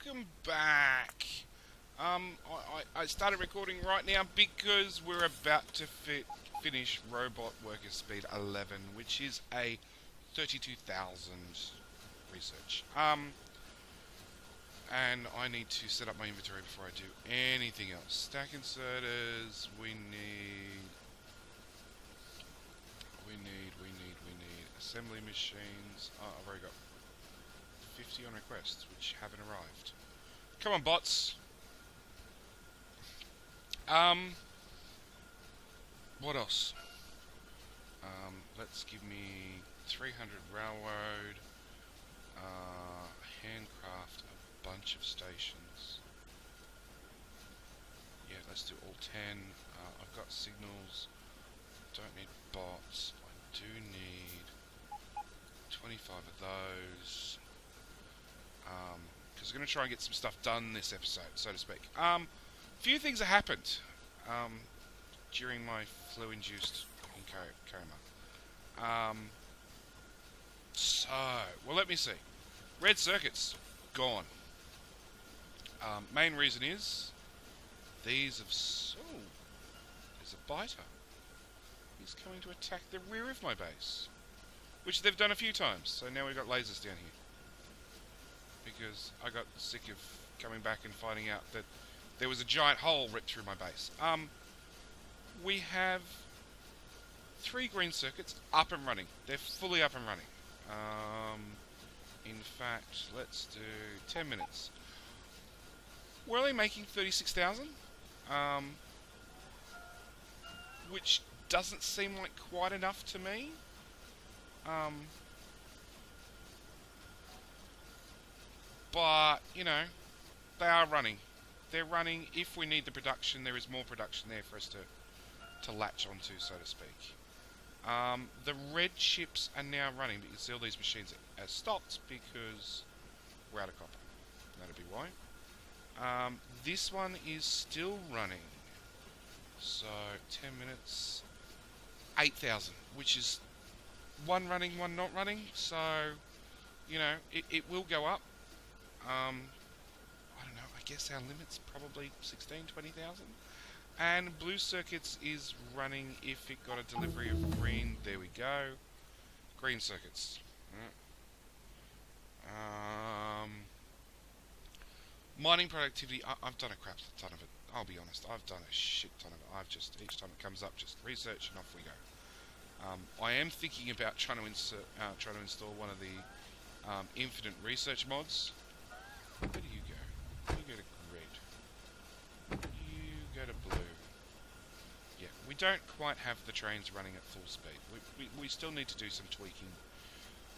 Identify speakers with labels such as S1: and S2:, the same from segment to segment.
S1: welcome back. I started recording right now because we're about to finish Robot Worker Speed 11, which is a 32,000 research. And I need to set up my inventory before I do anything else. Stack inserters, we need assembly machines. Oh, I've already got 50 on requests, which haven't arrived. Come on, bots. What else? Let's give me 300 railroad, handcraft a bunch of stations. Yeah, let's do all 10. I've got signals. Don't need bots. I do need 25 of those. Because we're going to try and get some stuff done this episode, so to speak. Few things have happened during my flu-induced coma. Well, let me see. Red circuits, gone. Main reason is these have... Oh, there's a biter. He's coming to attack the rear of my base, which they've done a few times. So now we've got lasers down here. Because I got sick of coming back and finding out that there was a giant hole ripped through my base. We have 3 green circuits up and running. They're fully up and running. In fact, let's do 10 minutes. We're only making 36,000, which doesn't seem like quite enough to me. But, you know, they are running. They're running. If we need the production, there is more production there for us to latch onto, so to speak. The red chips are now running, but you can see all these machines are stopped because we're out of copper. That'll be why. This one is still running. So, 10 minutes, 8,000, which is one running, one not running. So, you know, it will go up. I don't know, I guess our limit's probably 16, 20,000. And blue circuits is running if it got a delivery of green. There we go. Green circuits. Mining productivity, I've done a crap ton of it. I'll be honest, I've done a shit ton of it. I've just, each time it comes up, just research and off we go. I am thinking about trying to install one of the infinite research mods. Where do you go? You go to red. You go to blue. Yeah, we don't quite have the trains running at full speed. We still need to do some tweaking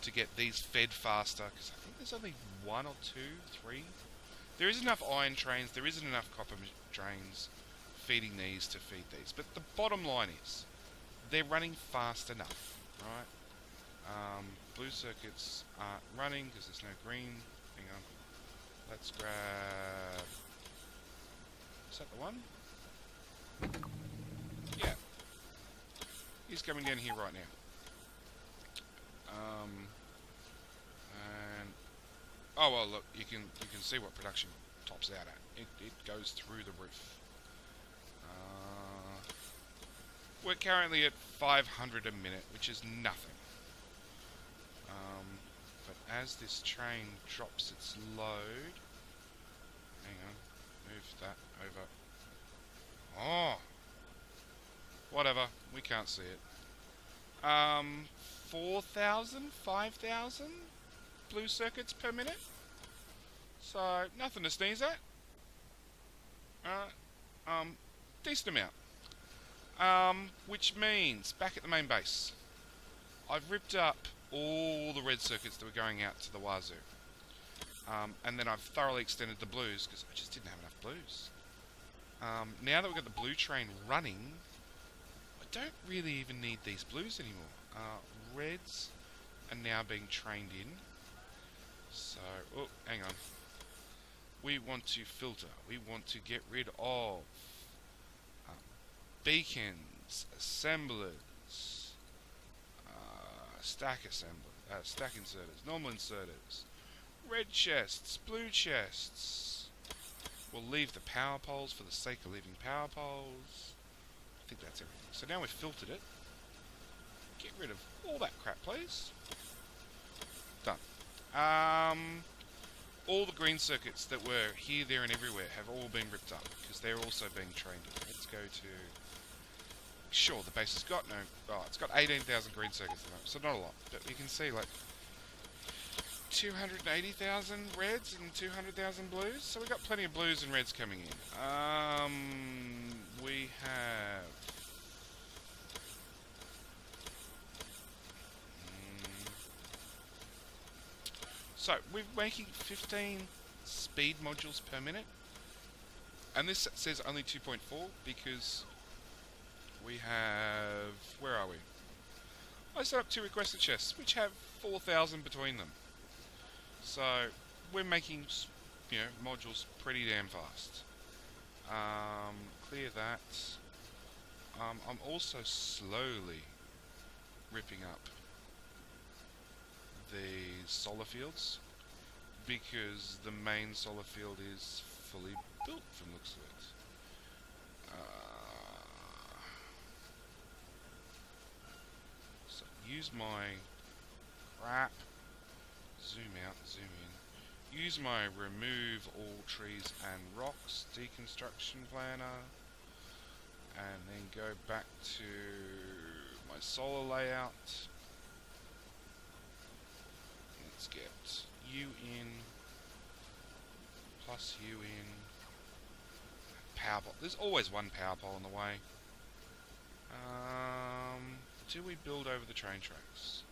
S1: to get these fed faster, because I think there's only 1 or 2, 3. There isn't enough iron trains, there isn't enough copper trains feeding these to feed these. But the bottom line is, they're running fast enough, right? Blue circuits aren't running because there's no green. Hang on. Let's grab... Is that the one? Yeah. He's coming down here right now. And... Oh, well, look, you can see what production tops out at. It goes through the roof. We're currently at 500 a minute, which is nothing. But as this train drops its load... Hang on, move that over. Oh! Whatever, we can't see it. 4,000, 5,000 blue circuits per minute. So, nothing to sneeze at. Decent amount. Which means, back at the main base, I've ripped up all the red circuits that were going out to the wazoo. And then I've thoroughly extended the blues, because I just didn't have enough blues. Now that we've got the blue train running, I don't really even need these blues anymore. Reds are now being trained in. So, oh, hang on. We want to filter. We want to get rid of beacons, assemblers, stack inserters, normal inserters, Red chests, blue chests. We'll leave the power poles for the sake of leaving power poles. I think that's everything. So now we've filtered it. Get rid of all that crap, please. Done. All the green circuits that were here, there, and everywhere have all been ripped up because they're also being trained in. Let's go to... Sure, the base has got no... Oh, it's got 18,000 green circuits at the moment, so not a lot. But you can see, like, 280,000 reds and 200,000 blues. So we've got plenty of blues and reds coming in. We have... So, we're making 15 speed modules per minute. And this says only 2.4 because we have... Where are we? I set up 2 requested chests, which have 4,000 between them. So, we're making, you know, modules pretty damn fast. Clear that. I'm also slowly ripping up the solar fields because the main solar field is fully built from the looks of it. So use my crap, zoom out, zoom in, use my remove all trees and rocks deconstruction planner, and then go back to my solar layout. Let's get you in, plus you in. Power pole. There's always one power pole in the way. Do we build over the train tracks?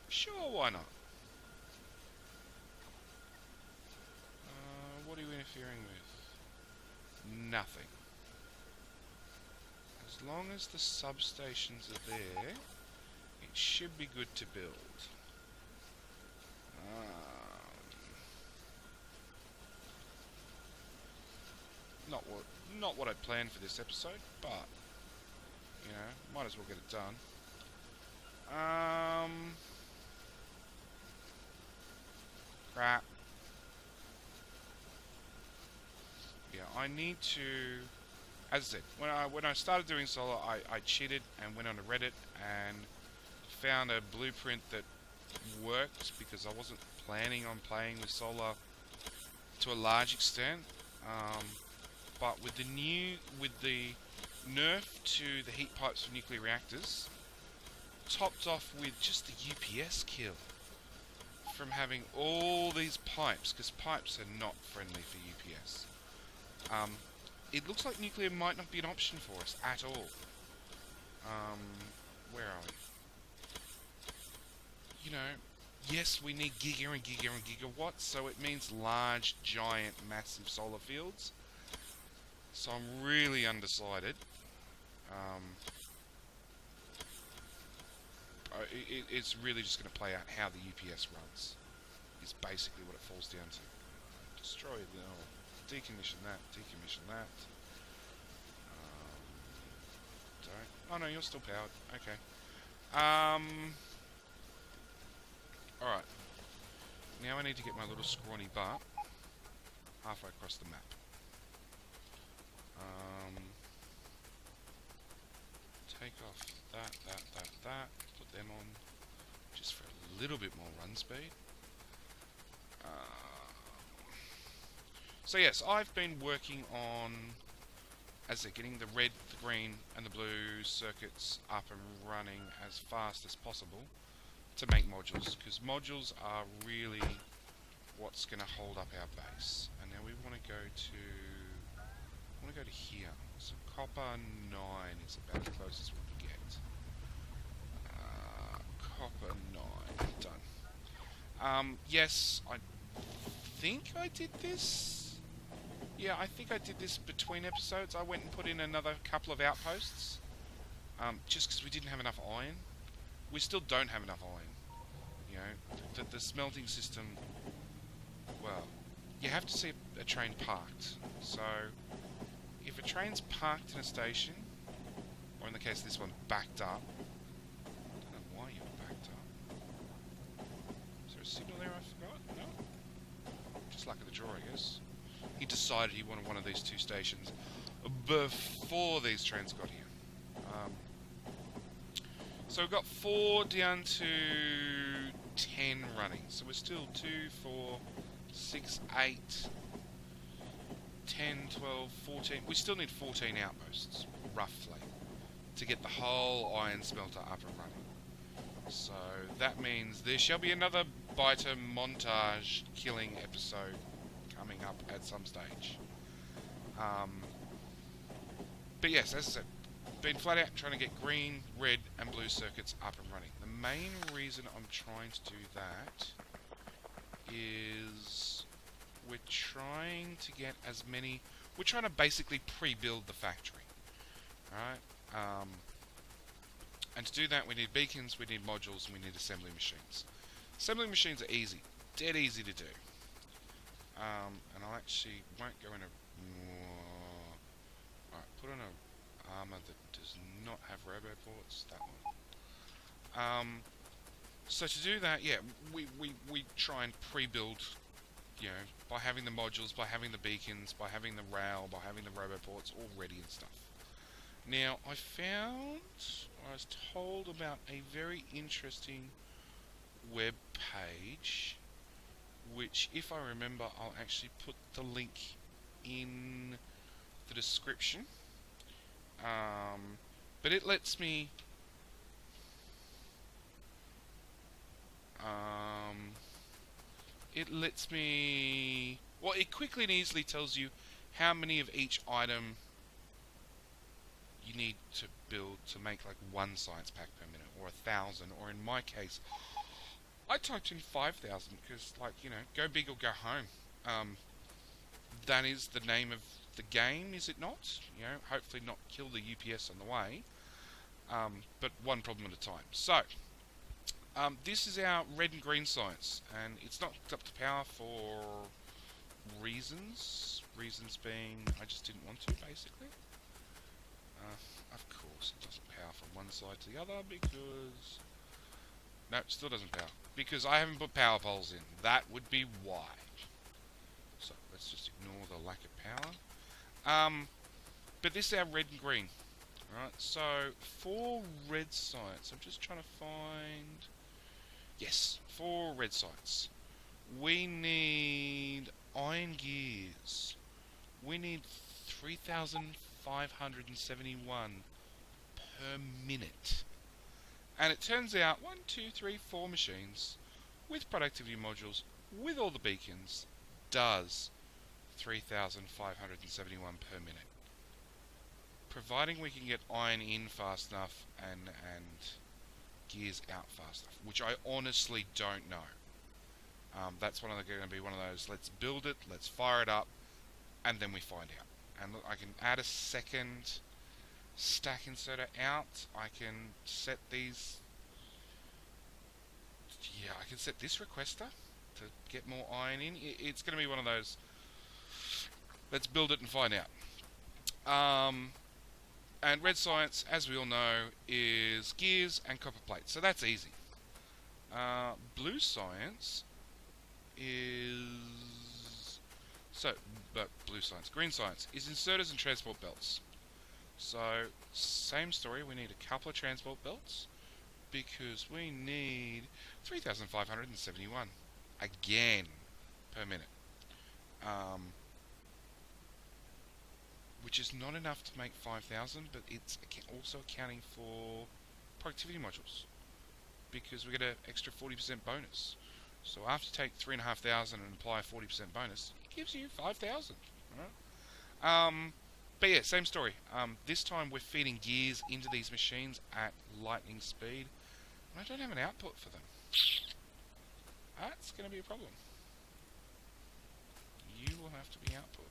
S1: Sure, why not? What are you interfering with? Nothing. As long as the substations are there, it should be good to build. Not what I planned for this episode, but you know, might as well get it done. Crap. Yeah, I need to. As I said, when I started doing solar, I cheated and went onto Reddit and found a blueprint that worked because I wasn't planning on playing with solar to a large extent. But with the nerf to the heat pipes for nuclear reactors, topped off with just the UPS kill from having all these pipes, because pipes are not friendly for UPS. It looks like nuclear might not be an option for us at all. Where are we? You know, yes, we need giga and giga and gigawatts, so it means large, giant, massive solar fields. So I'm really undecided. It's really just going to play out how the UPS runs. Is basically what it falls down to. Destroy the decommission that, decommission that. Don't. Oh no, you're still powered. Okay. Alright. Now I need to get my little scrawny butt halfway across the map. Take off that, put them on just for a little bit more run speed. So yes, I've been working on, as I said, getting the red, the green and the blue circuits up and running as fast as possible to make modules, because modules are really what's going to hold up our base. And now we want to go to here. So copper 9 is about the closest we can get. Copper 9 done. Yes, I think I did this. Yeah, I think I did this between episodes. I went and put in another couple of outposts, just because we didn't have enough iron. We still don't have enough iron. You know, the smelting system. Well, you have to see a train parked. So, if a train's parked in a station, or in the case of this one, backed up. I don't know why you're backed up. Is there a signal there I forgot? No? Just luck of the draw, I guess. He decided he wanted one of these two stations before these trains got here. So we've got 4 down to 10 running. So we're still 2, 4, 6, 8, 10, 12, 14. We still need 14 outposts, roughly, to get the whole iron smelter up and running. So that means there shall be another biter montage killing episode coming up at some stage. But yes, as I said, been flat out trying to get green, red and blue circuits up and running. The main reason I'm trying to do that is we're trying to get as many... We're trying to basically pre-build the factory. Alright? And to do that we need beacons, we need modules, and we need assembly machines. Assembly machines are easy. Dead easy to do. And I actually won't go in a... Alright, put on a armor that does not have roboports, that one. So to do that, yeah, we try and pre-build, you know, by having the modules, by having the beacons, by having the rail, by having the roboports all ready and stuff. Now, I was told about a very interesting web page, which, if I remember, I'll actually put the link in the description. But it lets me well, it quickly and easily tells you how many of each item you need to build to make like 1 science pack per minute, or 1,000, or in my case I typed in 5,000 because, like, you know, go big or go home. That is the name of the game, is it not? You know, hopefully not kill the UPS on the way, but one problem at a time. So, this is our red and green science, and it's not hooked up to power for reasons. Reasons being, I just didn't want to, basically. Of course, it doesn't power from one side to the other because... No, it still doesn't power. Because I haven't put power poles in. That would be why. So, let's just ignore the lack of power. But this is our red and green. Alright, so for red sites, I'm just trying to find... Yes, for red sites, we need iron gears. We need 3,571 per minute. And it turns out 1, 2, 3, 4 machines with productivity modules, with all the beacons, does 3,571 per minute. Providing we can get iron in fast enough and gears out fast enough, which I honestly don't know. That's going to be one of those, let's build it, let's fire it up, and then we find out. And look, I can add a second stack inserter out. I can set these... Yeah, I can set this requester to get more iron in. It's going to be one of those, let's build it and find out. And red science, as we all know, is gears and copper plates, so that's easy. Blue science is... blue science. Green science is inserters and transport belts. So, same story, we need a couple of transport belts, because we need 3,571, again, per minute. Which is not enough to make 5,000, but it's also accounting for productivity modules, because we get an extra 40% bonus. So after you take 3,500 and apply a 40% bonus, it gives you 5,000. Right? But yeah, same story. This time we're feeding gears into these machines at lightning speed, and I don't have an output for them. That's going to be a problem. You will have to be output.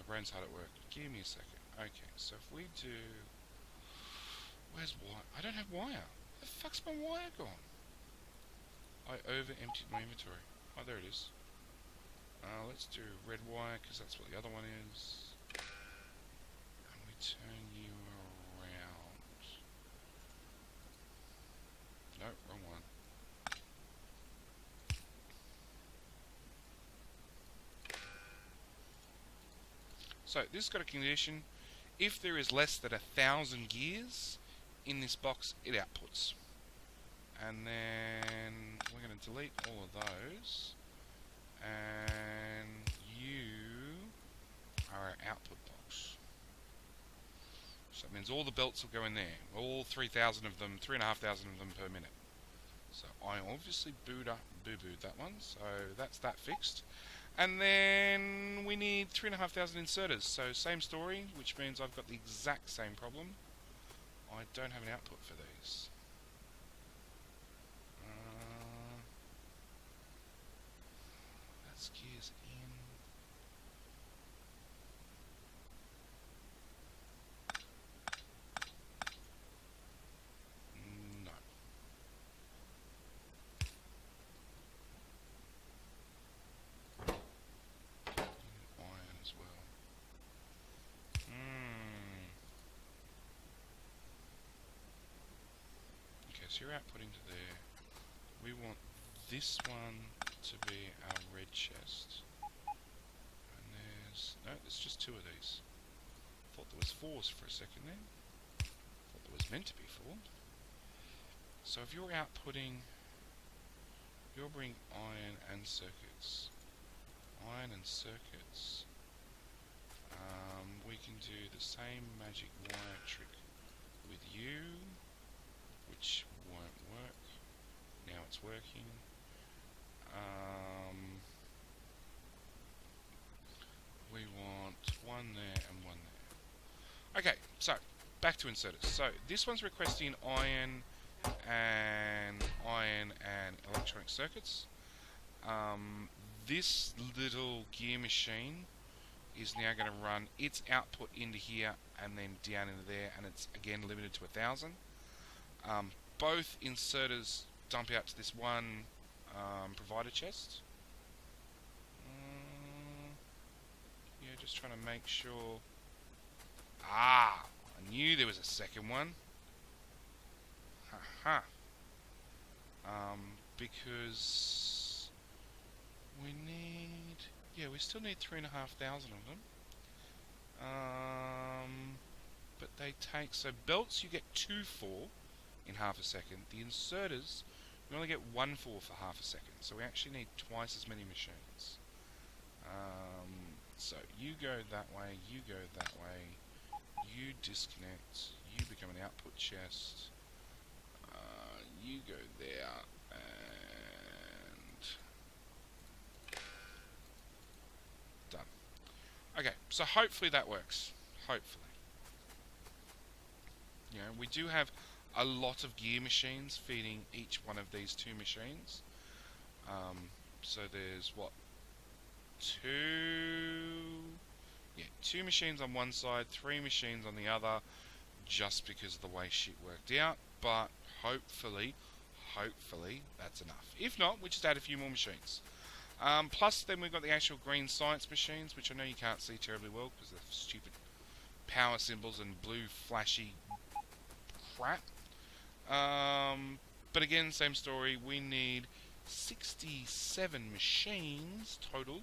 S1: Brain's hard at work. Give me a second. Okay, so if we do... Where's wire? I don't have wire. Where the fuck's my wire gone? I over-emptied my inventory. Oh, there it is. Let's do red wire, because that's what the other one is. And we turn you around. No, wrong one. So, this has got a condition. If there is less than 1,000 gears in this box, it outputs. And then we're going to delete all of those. And you are our output box. So that means all the belts will go in there. All 3,000 of them, 3,500 of them per minute. So I obviously boo-booed that one. So that's that fixed. And then we need 3,500 inserters. So same story, which means I've got the exact same problem. I don't have an output for these. That's gears in. No. Iron as well. Okay, so you're outputting to there. We want this one to be our red chest. And there's just 2 of these. Thought there was 4s for a second then. Thought there was meant to be 4. So if you're outputting, you'll bring iron and circuits. Iron and circuits. We can do the same magic wire trick with you, which won't work. Now it's working. We want 1 there and 1 there. Okay, so back to inserters. So this one's requesting iron and electronic circuits. This little gear machine is now going to run its output into here and then down into there, and it's again limited to 1,000. Both inserters dump out to this one provider chest. Yeah, just trying to make sure. I knew there was a second one. Haha. Because we need... Yeah, we still need 3,500 of them. But they take... So belts you get 2 for in half a second. The inserters, we only get 1 for half a second. So we actually need twice as many machines. So you go that way, you go that way, you disconnect, you become an output chest, you go there, and done. Okay, so hopefully that works. Hopefully. You know, we do have a lot of gear machines feeding each one of these 2 machines. So there's what? 2 machines on one side, 3 machines on the other, just because of the way shit worked out. But hopefully that's enough. If not, we just add a few more machines. Plus, then we've got the actual green science machines, which I know you can't see terribly well because they're stupid power symbols and blue flashy crap. But again, same story. We need 67 machines total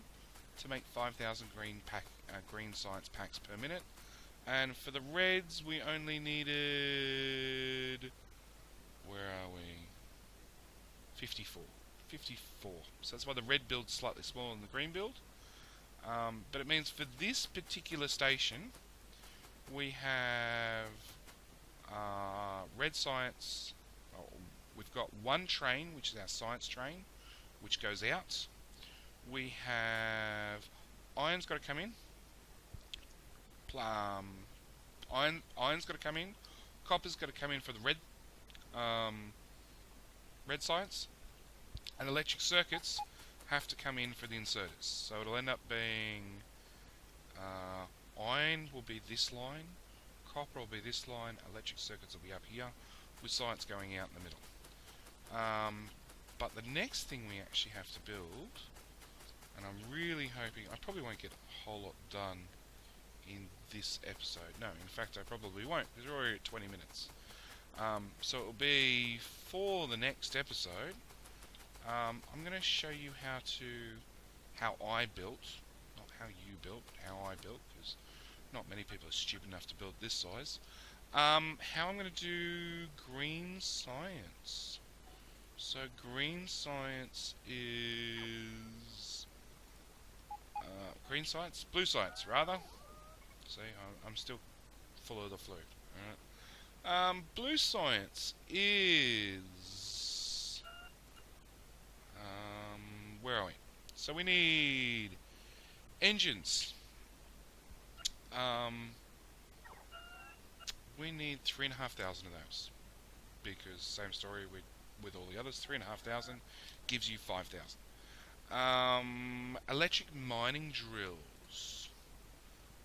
S1: to make 5,000 green science packs per minute. And for the reds, we only needed... Where are we? 54. 54. So that's why the red build's slightly smaller than the green build. But it means for this particular station, we have red science. We've got 1 train, which is our science train, which goes out. We have iron's got to come in. Iron's got to come in. Copper's got to come in for the red science, and electric circuits have to come in for the inserters. So it'll end up being iron will be this line, copper will be this line, electric circuits will be up here, with science going out in the middle. But the next thing we actually have to build, and I'm really hoping, I probably won't get a whole lot done in this episode. No, in fact I probably won't, because we're already at 20 minutes. So it'll be for the next episode. I'm going to show you how I built, not how you built, how I built, because not many people are stupid enough to build this size. How I'm going to do green science. So green science is blue science rather. See, I'm still full of the flu. Alright. Blue science is where are we? So we need engines. We need 3,500 of those, because same story with all the others. 3,500 gives you 5,000. Electric mining drills,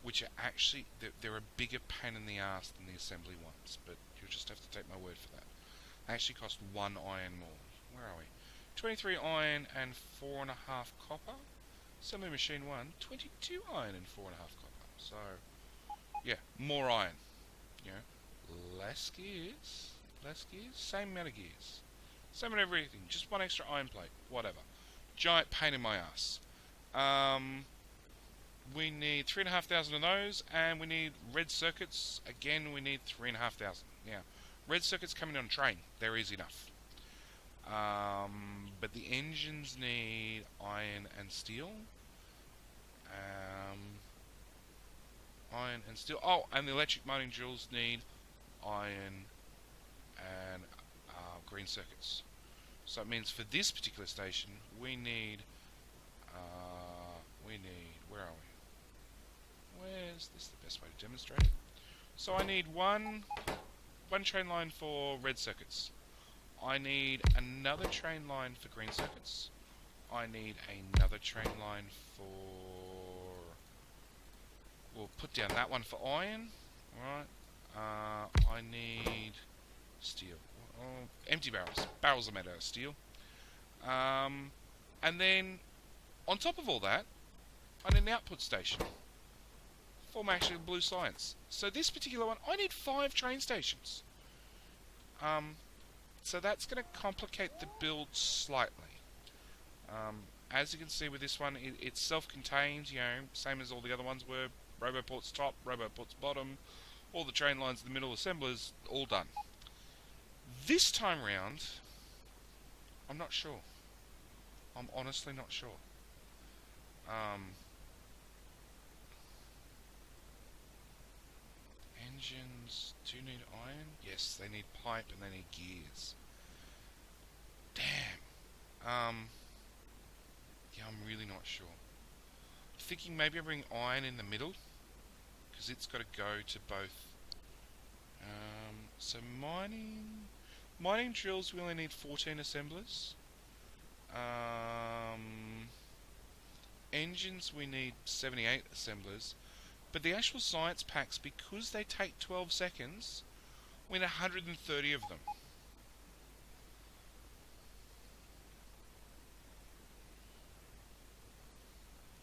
S1: which are actually they're a bigger pain in the ass than the assembly ones, but you'll just have to take my word for that. They actually cost 1 iron more. Where are we? 23 iron and 4.5 copper. Assembly machine 1, 22 iron and 4.5 copper. So yeah, more iron. You know, less gears, same amount of gears, same amount of everything, just 1 extra iron plate, whatever. Giant pain in my ass. We need 3,500 of those, and we need red circuits. Again, we need 3,500. Now, red circuits coming on train, they're easy enough. But the engines need iron and steel. Iron and steel. Oh, and the electric mining drills need iron and green circuits. So it means for this particular station, we need, where are we? Where's this the best way to demonstrate it? So I need one train line for red circuits. I need another train line for green circuits. I need another train line for... We'll put down that one for iron. Alright. I need steel. Oh, empty barrels. Barrels are made out of steel. And then, on top of all that, I need an output station for my actual blue science. So this particular one, I need 5 train stations. So that's going to complicate the build slightly. As you can see with this one, it's self-contained, you know, same as all the other ones were. Roboport's top, Roboport's bottom, all the train lines in the middle, assemblers, all done. This time round, I'm not sure. I'm honestly not sure. Engines do need iron? Yes, they need pipe and they need gears. Damn. Yeah, I'm really not sure. Thinking maybe I bring iron in the middle, because it's got to go to both. So mining drills, we only need 14 assemblers. Engines, we need 78 assemblers. But the actual science packs, because they take 12 seconds, we need 130 of them.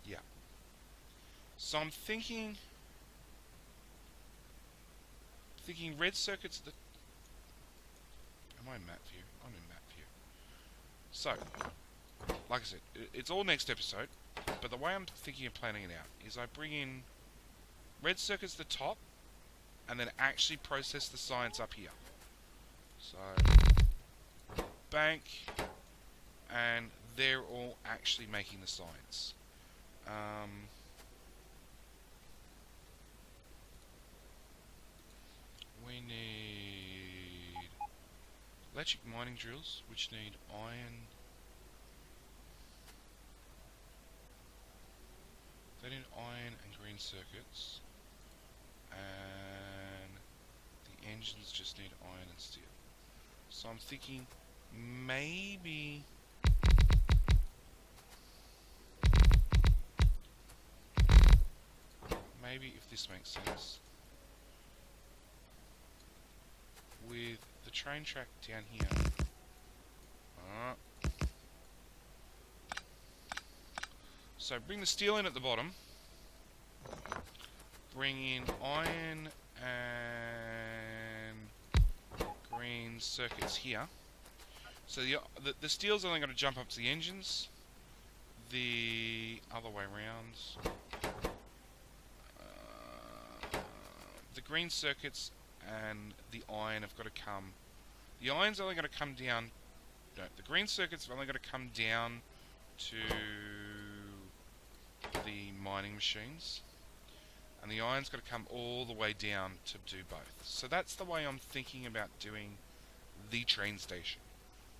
S1: Yeah. So I'm thinking red circuits. Am I in map view? I'm in map view. So, like I said, it's all next episode. But the way I'm thinking of planning it out is I bring in red circuits at the top, and then actually process the science up here. So, bank, and they're all actually making the science. We need electric mining drills, which need iron. They need iron and green circuits. And the engines just need iron and steel. So I'm thinking maybe maybe if this makes sense, with the train track down here. So bring the steel in at the bottom, bring in iron and green circuits here. So the steel's only going to jump up to the engines, the other way around. The green circuits and the iron have got to come. The iron's only going to come down. No, the green circuits are only going to come down to the mining machines, and the iron's got to come all the way down to do both. So that's the way I'm thinking about doing the train station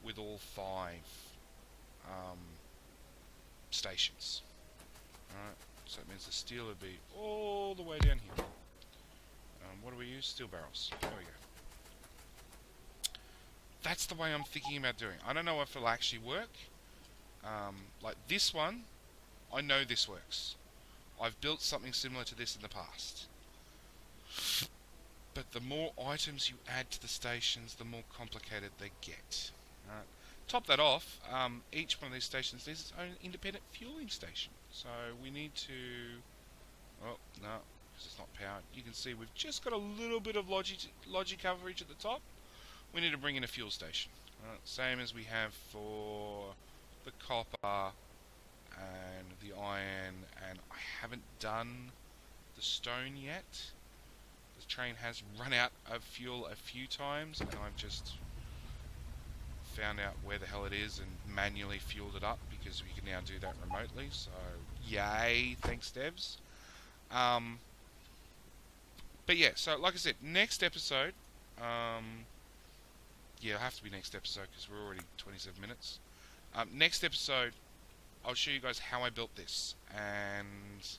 S1: with all 5 stations. Alright, so it means the steel would be all the way down here. What do we use? Steel barrels. There we go. That's the way I'm thinking about doing it. I don't know if it'll actually work. Like this one, I know this works. I've built something similar to this in the past. But the more items you add to the stations, the more complicated they get. Right. Top that off, each one of these stations needs its own independent fueling station. So we need to... Oh, no, because it's not powered. You can see we've just got a little bit of logic coverage at the top. We need to bring in a fuel station. Right. Same as we have for the copper and the iron, and I haven't done the stone yet. The train has run out of fuel a few times, and I've just found out where the hell it is and manually fueled it up, because we can now do that remotely. So yay, thanks devs. But yeah, so like I said, next episode, yeah, it'll have to be next episode because we're already 27 minutes. Next episode, I'll show you guys how I built this, and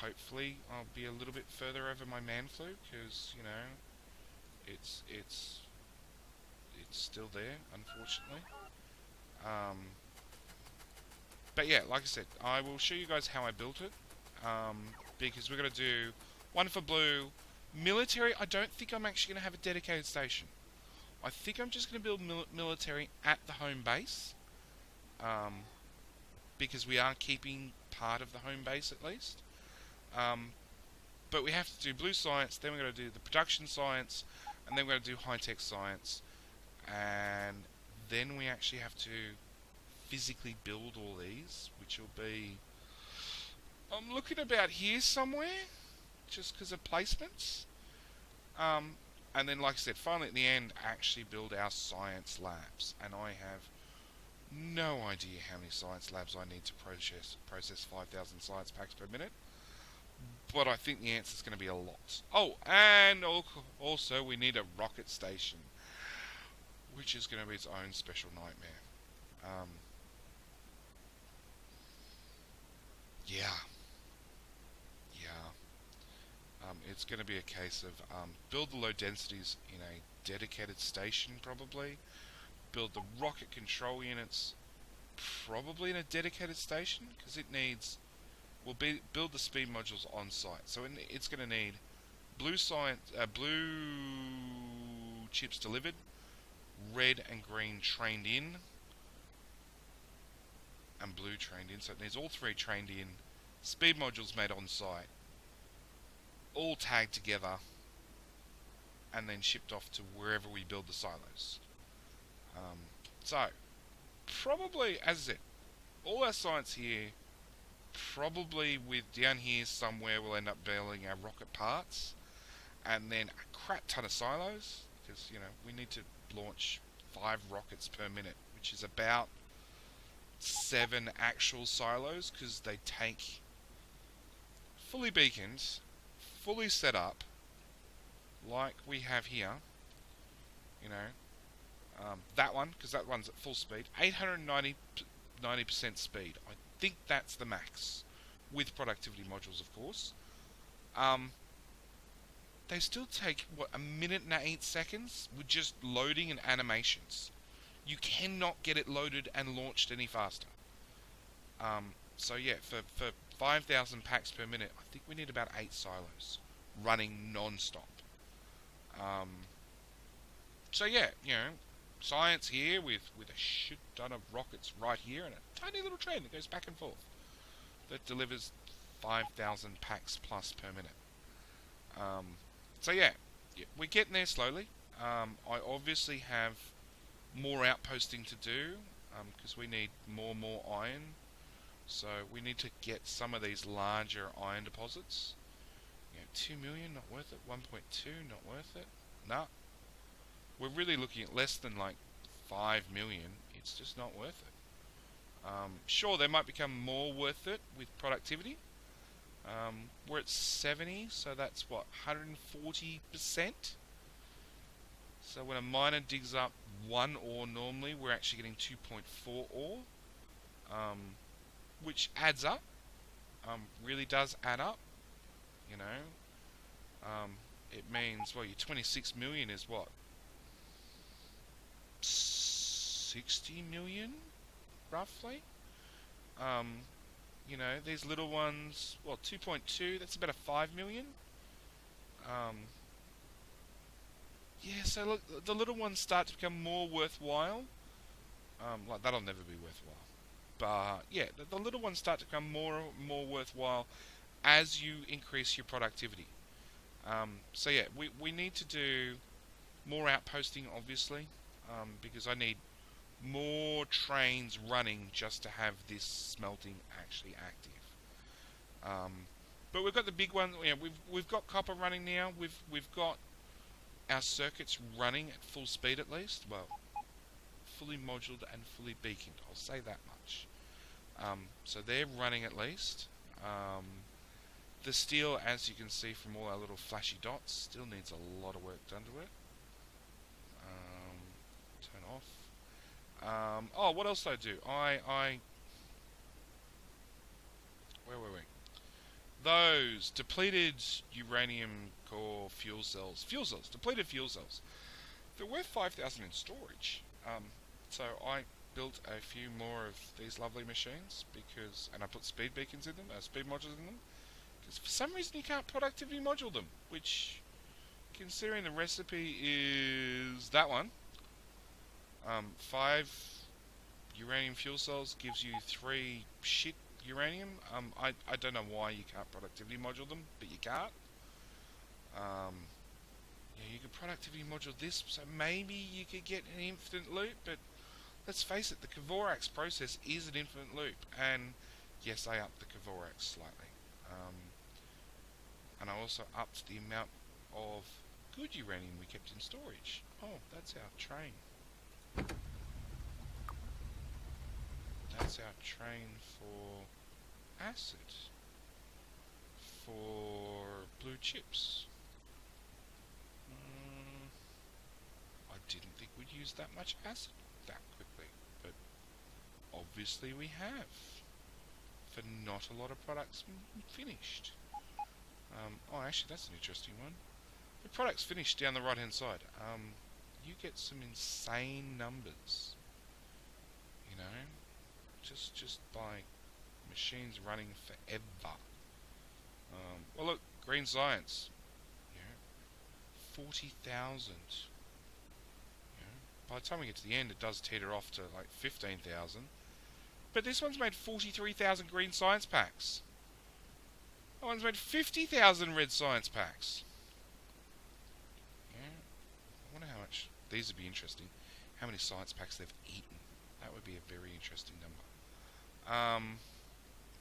S1: hopefully I'll be a little bit further over my man flu, because you know it's still there, unfortunately. But yeah, like I said, I will show you guys how I built it, because we're going to do one for blue. Military, I don't think I'm actually going to have a dedicated station. I think I'm just going to build military at the home base, because we are keeping part of the home base at least. But we have to do blue science, then we're going to do the production science, and then we're going to do high-tech science, and then we actually have to physically build all these, which will be... I'm looking about here somewhere, just because of placements. And then, like I said, finally at the end, actually build our science labs. And I have no idea how many science labs I need to process 5,000 science packs per minute. But I think the answer is going to be a lot. Oh, and also we need a rocket station, which is going to be its own special nightmare. Yeah. It's going to be a case of build the low densities in a dedicated station, probably. Build the rocket control units, probably in a dedicated station, because it needs... We'll build the speed modules on site, so it's going to need blue chips delivered, red and green trained in, and blue trained in. So it needs all 3 trained in, speed modules made on site, all tagged together, and then shipped off to wherever we build the silos. So probably, as I said, all our science here, probably with down here somewhere we'll end up building our rocket parts, and then a crap ton of silos, because you know we need to launch 5 rockets per minute, which is about 7 actual silos, because they take fully beaconed, fully set up, like we have here. You know, that one, because that one's at full speed, 890% speed. I think that's the max, with productivity modules, of course. They still take, what, 1 minute and 8 seconds with just loading and animations. You cannot get it loaded and launched any faster. So yeah, for 5,000 packs per minute, I think we need about 8 silos running non-stop. Um, so yeah, science here with a shit ton of rockets right here and a tiny little train that goes back and forth that delivers 5,000 packs plus per minute. Um, so yeah, we're getting there slowly. I obviously have more outposting to do because we need more iron. So we need to get some of these larger iron deposits. 2 million, not worth it. 1.2, not worth it. Nah. We're really looking at less than like 5 million. It's just not worth it. Sure, they might become more worth it with productivity. We're at 70, so that's what, 140%? So when a miner digs up 1 ore normally, we're actually getting 2.4 ore, which adds up, really does add up, you know. It means, well, your 26 million is what? 60 million, roughly? These little ones, well, 2.2, that's about a 5 million. Yeah, so look, the little ones start to become more worthwhile. Like, that'll never be worthwhile. But, yeah, the little ones start to become more worthwhile as you increase your productivity. So, yeah, we need to do more outposting, obviously, because I need more trains running just to have this smelting actually active. But we've got the big one. We've got copper running now. We've got our circuits running at full speed at least. Well, fully moduled and fully beaconed. I'll say that much. So they're running at least. The steel, as you can see from all our little flashy dots, still needs a lot of work done to it. Turn off. Oh, what else did I do? Where were we? Those depleted uranium core fuel cells. Depleted fuel cells. They're worth 5,000 in storage. So I built a few more of these lovely machines and I put speed beacons in them, speed modules in them, because for some reason you can't productivity module them, which, considering the recipe is that one, 5 uranium fuel cells gives you 3 shit uranium. I don't know why you can't productivity module them, but you can't. You could productivity module this, so maybe you could get an infinite loop, but let's face it, the Dvorak's process is an infinite loop, and yes, I upped the Dvorak slightly. And I also upped the amount of good uranium we kept in storage. Oh, that's our train. That's our train for acid. For blue chips. I didn't think we'd use that much acid that quickly, but obviously we have. For not a lot of products finished. Actually, that's an interesting one. The product's finished down the right hand side. You get some insane numbers. Just by machines running forever. Well, look, green science. 40,000. By the time we get to the end, it does teeter off to like 15,000. But this one's made 43,000 green science packs. That one's made 50,000 red science packs. I wonder how much. These would be interesting. How many science packs they've eaten. That would be a very interesting number.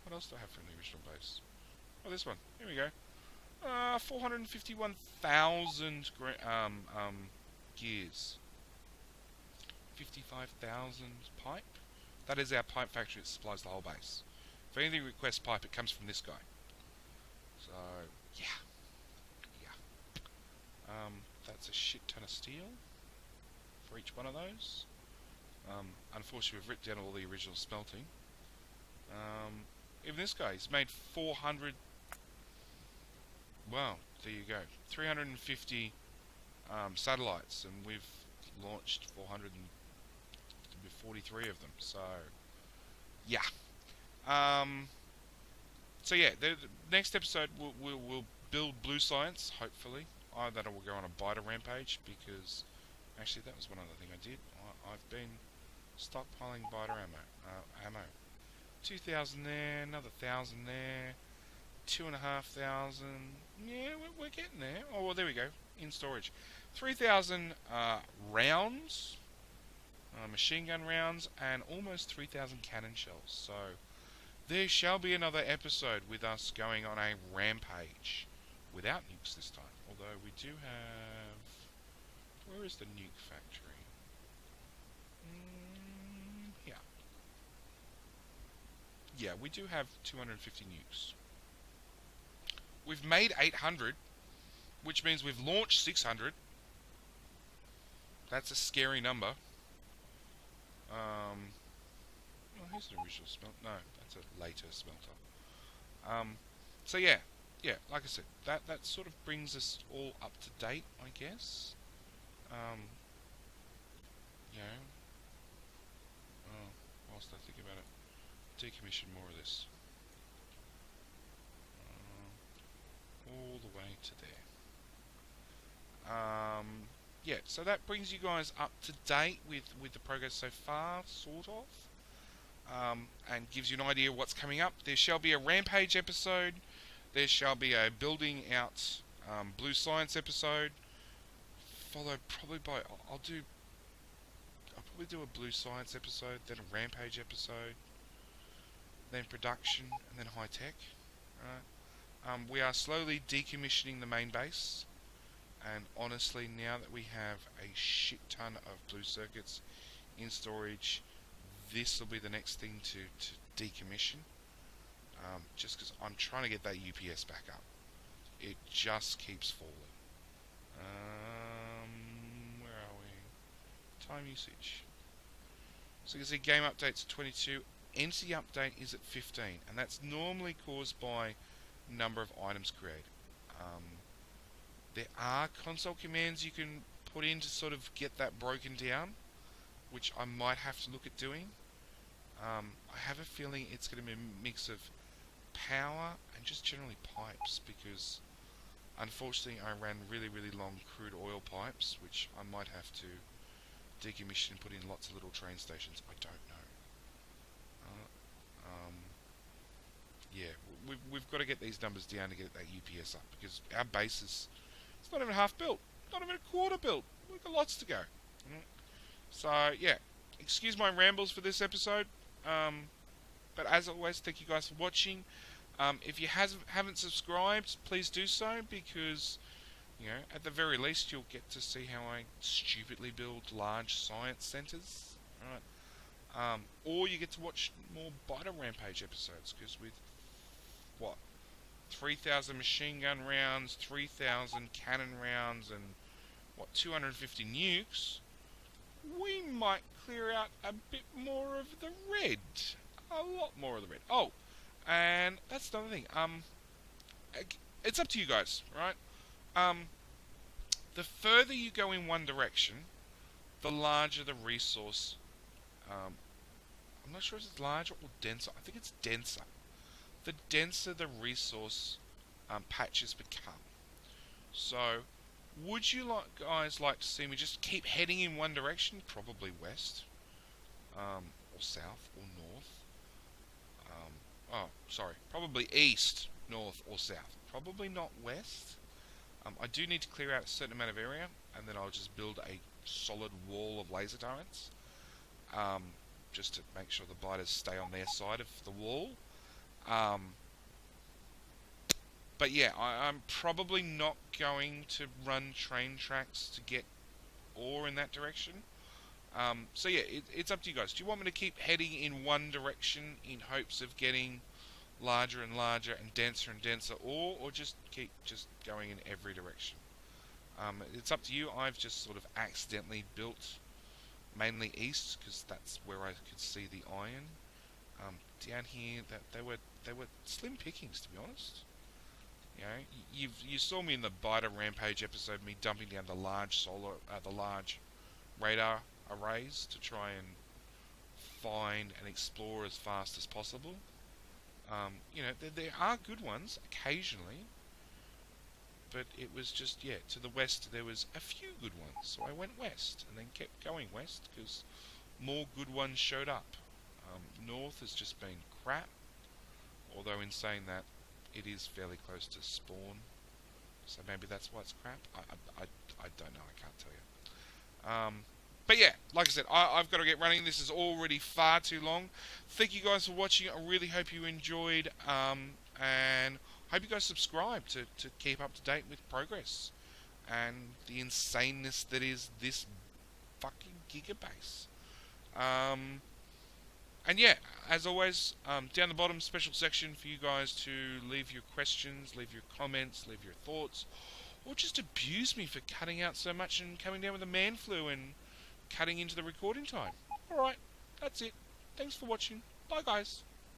S1: What else do I have from the original base? Oh, this one. Here we go. 451,000 gears. 55,000 pipe. That is our pipe factory that supplies the whole base. If anything requests pipe, it comes from this guy. So, yeah. That's a shit ton of steel for each one of those. Unfortunately, we've ripped down all the original smelting. Even this guy, he's made 400. Wow, there you go. 350 satellites, and we've launched 443 of them. So, yeah. So yeah, the next episode we'll build blue science. Hopefully, that will go on a biter rampage because actually that was one other thing I did. I've been stockpiling biter ammo. 2,000 there, another 1,000 there, 2,500. Yeah, we're getting there. Oh well, there we go. In storage, 3,000 rounds, machine gun rounds, and almost 3,000 cannon shells. So there shall be another episode with us going on a rampage. Without nukes this time. Although we do have... Where is the nuke factory? Yeah. Yeah, we do have 250 nukes. We've made 800, which means we've launched 600. That's a scary number. Well, here's an original smelter. No, that's a later smelter. So yeah, like I said, that sort of brings us all up to date, I guess. Um, you know, whilst I think about it, decommission more of this, all the way to there. Yeah, so that brings you guys up to date with the progress so far, sort of. And gives you an idea of what's coming up. There shall be a rampage episode. There shall be a building out blue science episode, followed probably by I'll probably do a blue science episode, then a rampage episode, then production, and then high tech. Right. We are slowly decommissioning the main base, and honestly, now that we have a shit ton of blue circuits in storage, this will be the next thing to decommission. Just because I'm trying to get that UPS back up. It just keeps falling. Where are we? Time usage. So you can see game updates at 22. Entity update is at 15, and that's normally caused by number of items created. There are console commands you can put in to sort of get that broken down, which I might have to look at doing. I have a feeling it's going to be a mix of power and just generally pipes, because unfortunately I ran really long crude oil pipes, which I might have to decommission and put in lots of little train stations. I don't know. Yeah, we've got to get these numbers down to get that UPS up, because our base is, it's not even half built, not even a quarter built. We've got lots to go. So yeah, excuse my rambles for this episode. But as always, thank you guys for watching. If you haven't subscribed, please do so, because at the very least you'll get to see how I stupidly build large science centers. Right. Or you get to watch more Biter Rampage episodes, because with 3,000 machine gun rounds, 3,000 cannon rounds, and 250 nukes, we might clear out a bit more of the red. A lot more of the red. Oh, and that's another thing. It's up to you guys, right? The further you go in one direction, the larger the resource. I'm not sure if it's larger or denser. I think it's denser. The denser the resource patches become. So, would you guys like to see me just keep heading in one direction? Probably west, or south, or north. Probably east, north, or south. Probably not west. I do need to clear out a certain amount of area, and then I'll just build a solid wall of laser turrets, just to make sure the biters stay on their side of the wall. But yeah, I'm probably not going to run train tracks to get ore in that direction. So yeah, it's up to you guys. Do you want me to keep heading in one direction in hopes of getting larger and larger and denser ore, or just keep going in every direction? It's up to you. I've just sort of accidentally built mainly east, because that's where I could see the iron. Down here, that they were slim pickings, to be honest. You saw me in the Biter Rampage episode, me dumping down the large radar arrays to try and find and explore as fast as possible. There are good ones occasionally, but it was just, yeah, to the west there was a few good ones. So I went west and then kept going west because more good ones showed up. North has just been crap, although in saying that, it is fairly close to spawn, so maybe that's why it's crap. I don't know, I can't tell you. But yeah, like I said, I've got to get running. This is already far too long. Thank you guys for watching. I really hope you enjoyed, and hope you guys subscribe to keep up to date with progress and the insaneness that is this fucking GigaBase. And yeah, as always, down the bottom, special section for you guys to leave your questions, leave your comments, leave your thoughts, or just abuse me for cutting out so much and coming down with a man flu and cutting into the recording time. Alright, that's it. Thanks for watching. Bye, guys.